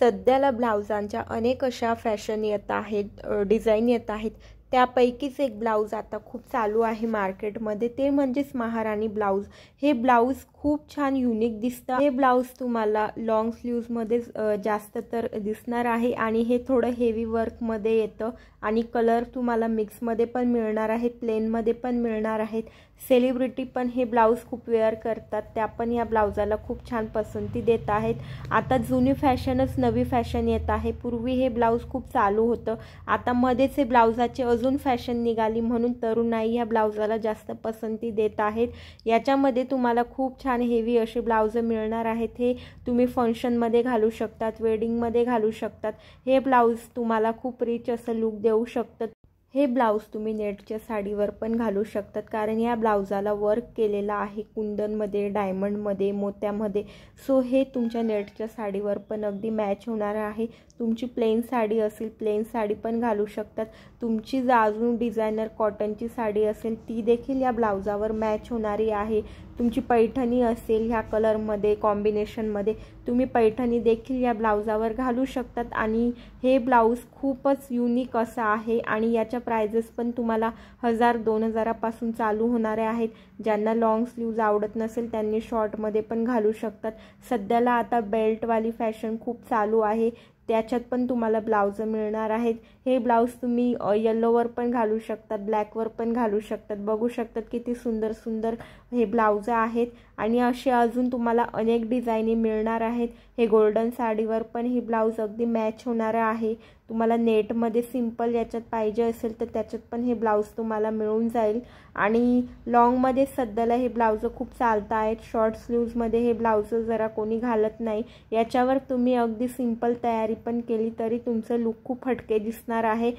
सध्याला ब्लाउजांच्या अनेक अशा फॅशन येत आहेत, डिझाईन येत आहेत। त्यापैकीच एक ब्लाउज आता खूप चालू आहे मार्केटमध्ये, ते म्हणजेच महाराणी ब्लाउज। हे ब्लाउज खूप छान युनिक दिसतं। हे ब्लाउज तुम्हाला लॉंग स्लीव्ज मध्ये जास्त तर दिसणार आहे आणि हे थोडं हेवी वर्क मध्ये येतं आणि कलर तुम्हाला मिक्स मध्ये पण मिळणार आहेत, प्लेन मध्ये पण मिळणार आहेत। सेलिब्रिटी पण हे ब्लाउज खूप वेअर करतात, त्या पण या ब्लाउजाला खूप छान पसंती देत आहेत। आता जुनी फॅशनच नवी फॅशन येत आहे। पूर्वी हे ब्लाउज खूप चालू होतं, आता मध्येच हे ब्लाउजाची अजून फॅशन निघाली म्हणून तरुणाई या ब्लाउजाला जास्त पसंती देत आहेत। याच्यामध्ये तुम्हाला खूप छान हेवी असे ब्लाउज मिळणार आहेत। हे तुम्ही फंक्शन मध्ये घालू शकतात, वेडिंग मध्ये घालू शकतात। हे ब्लाउज तुम्हाला खूप रिच असं लुक देऊ शकतात। हे ब्लाउज तुम्ही नेटच्या साडीवर पण घालू शकतात, कारण या ब्लाउजाला वर्क केलेला आहे कुंदनमध्ये, डायमंडमध्ये, मोत्यामध्ये। सो हे तुमच्या नेटच्या साडीवर पण अगदी मॅच होणार आहे। तुमची प्लेन साडी असेल, प्लेन साडी पण घालू शकतात। तुमची अजून डिझायनर कॉटनची साडी असेल, ती देखील या ब्लाउजावर मॅच होणारी आहे। तुमची पैठणी असेल ह्या कलरमध्ये कॉम्बिनेशनमध्ये, तुम्ही पैठणी देखील या ब्लाउजावर घालू शकतात। आणि हे ब्लाउज खूपच युनिक असं आहे आणि याच्या प्राइजेस पण तुम्हाला 1000-2000 पासून चालू होणारे आहेत। ज्यांना लॉंग स्लीव्ज आवडत नसेल त्यांनी शॉर्ट मध्ये पण घालू शकतात। सध्याला आता बेल्ट वाली फॅशन खूप चालू आहे, त्याच्यात पण तुम्हाला ब्लाउज मिळणार आहेत। हे ब्लाउज तुम्ही येलोवर पण घालू शकतात, ब्लॅकवर पण घालू शकतात। बघू शकतात किती सुंदर सुंदर हे ब्लाउज आहेत आणि असे अजून तुम्हाला अनेक डिझाईनी मिळणार आहेत। हे गोल्डन साडीवर पण हे ब्लाउज अगदी मॅच होणार आहे। तुम्हाला नेटमध्ये सिंपल याच्यात पाहिजे असेल तर त्याच्यात पण हे ब्लाउज तुम्हाला मिळून जाईल। आणि लॉंगमध्ये सध्याला हे ब्लाउज खूप चालत आहेत, शॉर्ट स्लीव्जमध्ये हे ब्लाउज जरा कोणी घालत नाही। याच्यावर तुम्ही अगदी सिंपल तयारी पण केली तरी तुमचं लुक खूप हटके दिसणार आहे।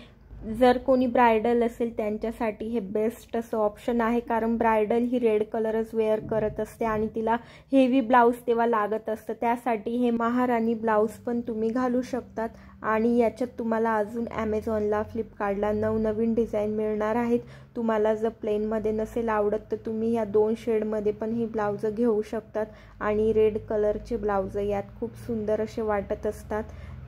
जर कोणी ब्रायडल असेल त्यांच्यासाठी हे बेस्ट असं ऑप्शन आहे, कारण ब्रायडल ही रेड कलरच वेअर करत असते आणि तिला हेवी ब्लाउज तेव्हा लागत असतं। त्यासाठी हे महाराणी ब्लाउज पण तुम्ही घालू शकतात। आणि याच्यात तुम्हाला अजून ॲमेझॉनला, फ्लिपकार्टला नवनवीन डिझाईन मिळणार आहेत। तुम्हाला जर प्लेनमध्ये नसेल आवडत तर तुम्ही या 2 शेडमध्ये पण ही ब्लाउज घेऊ शकतात आणि रेड कलरचे ब्लाउज यात खूप सुंदर असे वाटत असतात।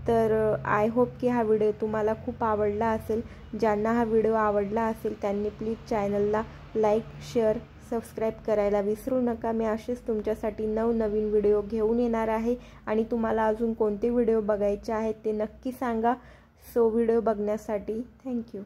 तर आय होप की हा व्हिडिओ तुम्हाला खूप आवडला असेल। ज्यांना हा व्हिडिओ आवडला असेल त्यांनी प्लीज चॅनलला लाईक, शेअर, सबस्क्राईब करायला विसरू नका। मी असेच तुमच्यासाठी नवनवीन व्हिडिओ घेऊन येणार आहे आणि तुम्हाला अजून कोणते व्हिडिओ बघायचे आहेत ते नक्की सांगा। सो व्हिडिओ बघण्यासाठी थँक्यू।